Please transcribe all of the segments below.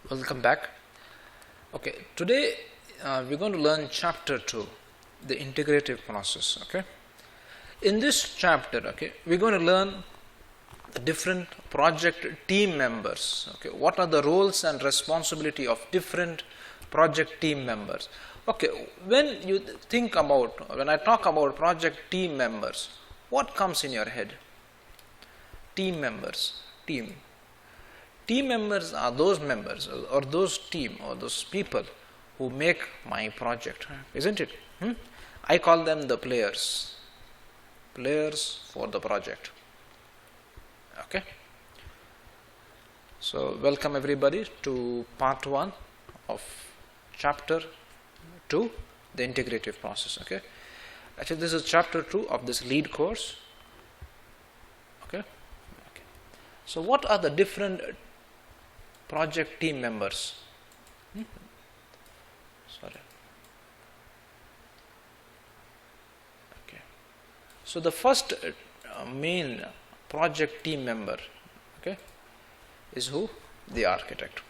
Welcome back. Okay, today we're going to learn chapter 2, the integrative process. Okay, in this chapter, we're going to learn the different project team members. Okay, what are the roles and responsibility of different project team members? Okay, when I talk about project team members, what comes in your head? Team members, team. Team members are those members or those team or those people who make my project, isn't it? I call them the players for the project. Okay. So welcome everybody to part 1 of chapter 2, the integrative process. Okay. Actually, this is chapter 2 of this LEED course. Okay. So what are the different project team members? Okay. So the first main project team member, is who? The architect.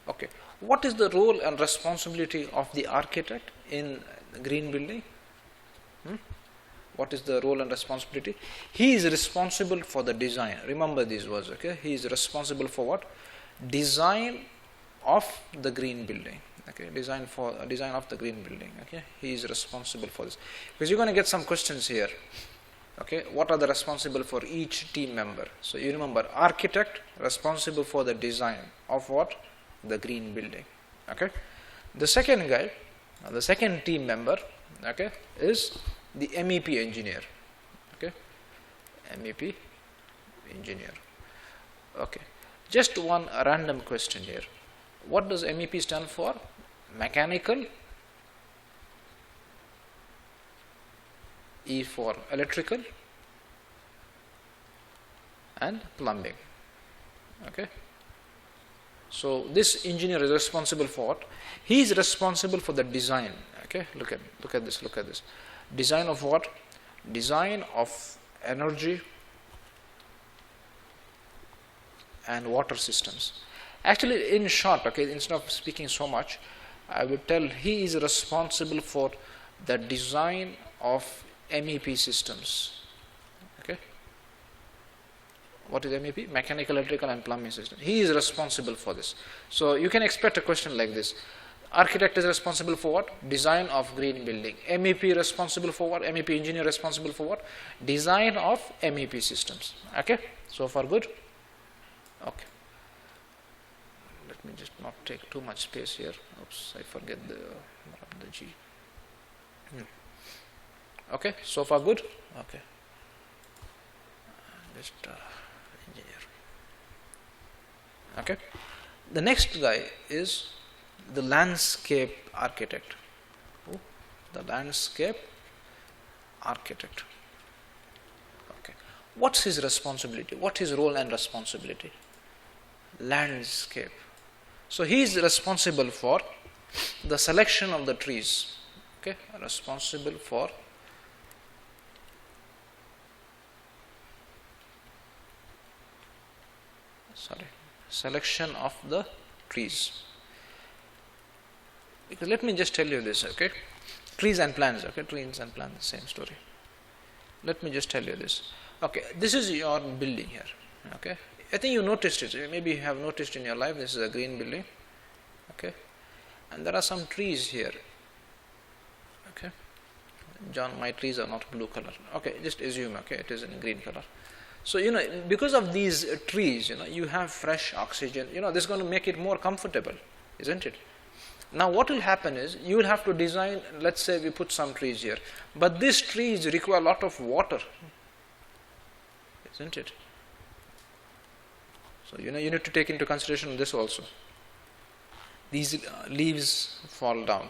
Okay. What is the role and responsibility of the architect in the green building? What is the role and responsibility? He is responsible for the design. Remember these words, okay? He is responsible for what? Design of the green building. Okay, design of the green building. Okay, he is responsible for this. Because you're going to get some questions here. Okay, what are the responsible for each team member? So you remember, architect responsible for the design of what? The green building. Okay, the second guy, the second team member, is the MEP engineer. Okay, MEP engineer. Okay, just one random question here. What does MEP stand for? Mechanical, E for electrical, and plumbing. Okay. So this engineer is responsible for what? He is responsible for the design. Okay, look at this. Design of what? Design of energy and water systems. Actually, in short, instead of speaking so much, I would tell he is responsible for the design of MEP systems. Okay. What is MEP? Mechanical, electrical, and plumbing system. He is responsible for this. So you can expect a question like this. Architect is responsible for what? Design of green building. MEP responsible for what? MEP engineer responsible for what? Design of MEP systems. Okay. So far good? Okay. Let me just not take too much space here. Oops, I forget the G. Okay, so far good? Okay. Just engineer. Okay. The next guy is the landscape architect. The landscape architect. Okay. What's his responsibility? What is his role and responsibility? Landscape. So he is responsible for the selection of the trees. Okay, responsible for selection of the trees. Because let me just tell you this, trees and plants, trees and plants, same story. Let me just tell you this. Okay, this is your building here. Okay, I think you noticed it. Maybe you have noticed in your life. This is a green building. Okay, and there are some trees here. Okay, John, my trees are not blue color. Okay, just assume. Okay, it is in green color. So because of these trees, you have fresh oxygen. This is going to make it more comfortable, isn't it? Now, what will happen is you will have to design. Let's say we put some trees here, but these trees require a lot of water, isn't it? So you need to take into consideration this also. These leaves fall down,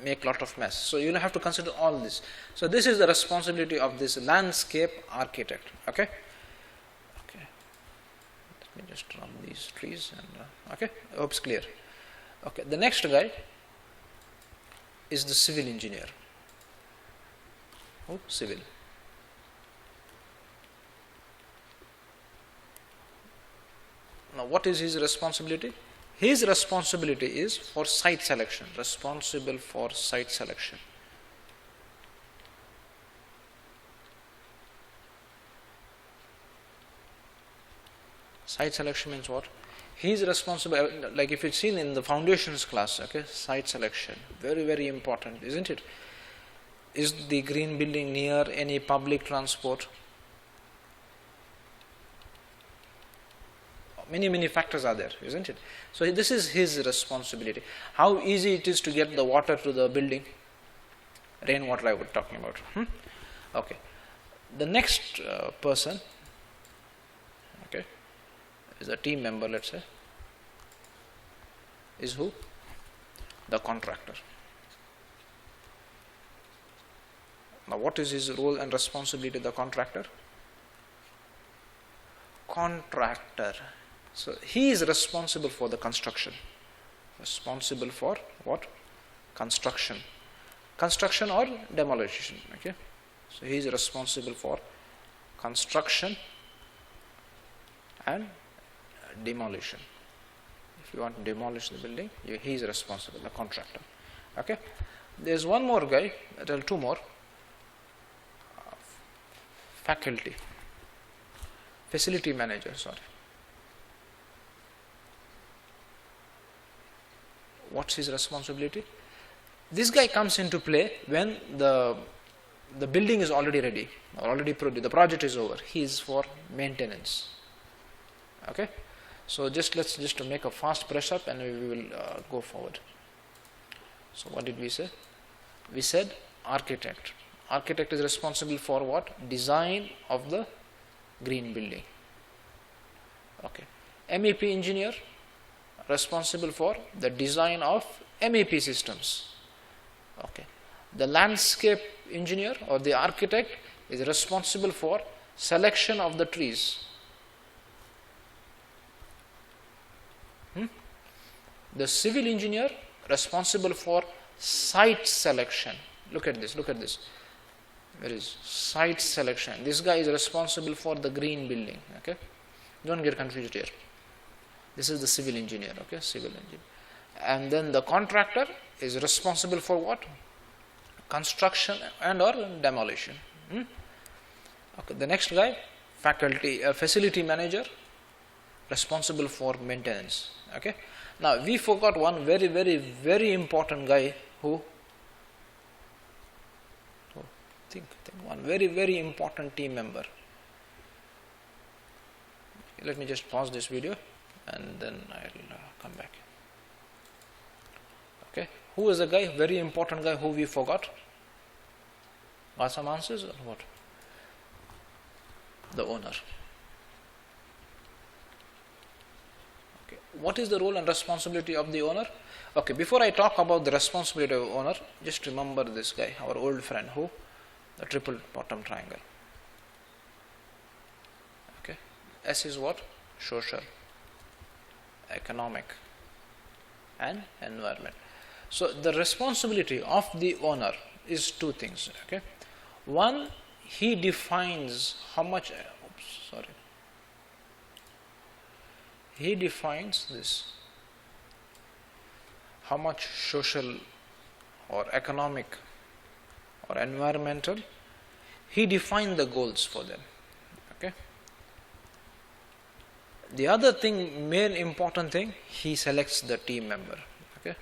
make a lot of mess. So you'll have to consider all this. So this is the responsibility of this landscape architect. Okay. Let me just run these trees and okay. I hope it's clear. Okay. The next guy is the civil engineer. Civil. Now what is his responsibility? His responsibility is for site selection, responsible for site selection. Site selection means what? He is responsible, like if you've seen in the foundations class, okay, site selection, very, very important, isn't it? Is the green building near any public transport? Many factors are there, isn't it? So this is his responsibility. How easy it is to get the water to the building? Rainwater I was talking about. Okay. The next person, okay, is a team member, let's say, is who? The contractor. Now what is his role and responsibility, the contractor? Contractor. So he is responsible for the construction. Responsible for what? Construction. Construction or demolition. Okay. So he is responsible for construction and demolition. If you want to demolish the building, he is responsible, the contractor. Okay. There's one more guy, well, two more. Faculty. Facility manager, sorry. What's his responsibility? This guy comes into play when the building is already ready, or already produced, the project is over. He is for maintenance. Okay, so let's just make a fast brush up and we will go forward. So what did we say? We said architect. Architect is responsible for what? Design of the green building. Okay, MEP engineer, responsible for the design of MEP systems. Okay. The landscape engineer or the architect is responsible for selection of the trees. The civil engineer responsible for site selection. Look at this. Where is site selection? This guy is responsible for the green building. Okay. Don't get confused here. This is the civil engineer, okay, civil engineer. And then the contractor is responsible for what? Construction and or demolition. Okay, the next guy, facility manager, responsible for maintenance. Okay. Now we forgot one very important guy who think one very important team member. Let me just pause this video and then I'll come back. Okay, who is the guy, very important guy who we forgot? Got some answers or what? The owner. Okay, what is the role and responsibility of the owner? Okay, before I talk about the responsibility of the owner, just remember this guy, our old friend, who? The triple bottom triangle. Okay, S is what? Social, economic and environment. So the responsibility of the owner is two things. Okay, one, he defines how much, he defines this, how much social or economic or environmental, he defines the goals for them. Okay. The other thing, main important thing, he selects the team member. Okay,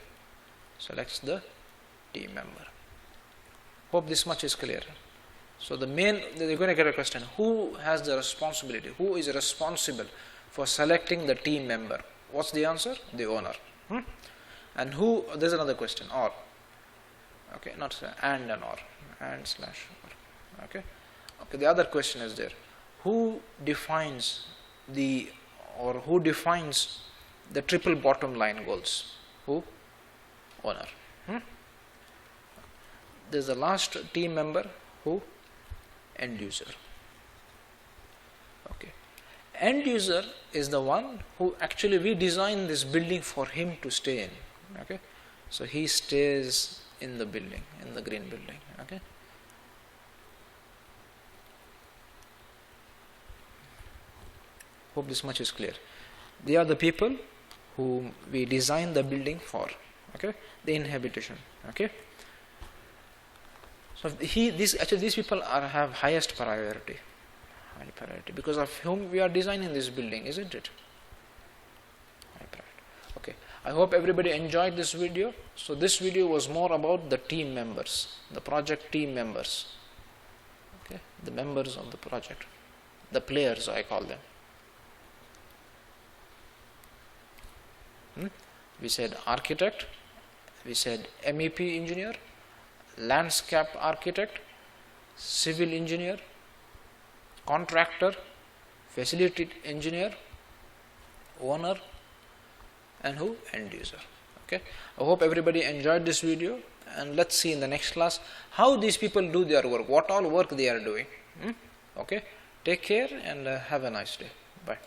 selects the team member. Hope this much is clear. So the main, you're going to get a question: who has the responsibility? Who is responsible for selecting the team member? What's the answer? The owner. And who? There's another question. Or. Okay, not and or, and slash or. Okay. Okay. The other question is there: who defines the triple bottom line goals? Who? Owner. There's the last team member. Who? End user. Okay. End user is the one who actually we design this building for him to stay in. Okay. So he stays in the building, in the green building. Okay. Hope this much is clear. They are the people who we design the building for, okay, the inhabitation, okay. So these people have highest priority, high priority, because of whom we are designing this building, isn't it? High priority. Okay, I hope everybody enjoyed this video. So this video was more about the team members, the project team members, okay, the members of the project, the players I call them. We said architect, we said MEP engineer, landscape architect, civil engineer, contractor, facility engineer, owner, and who? End user. Okay. I hope everybody enjoyed this video, and let's see in the next class how these people do their work, what all work they are doing. Okay. Take care and have a nice day. Bye.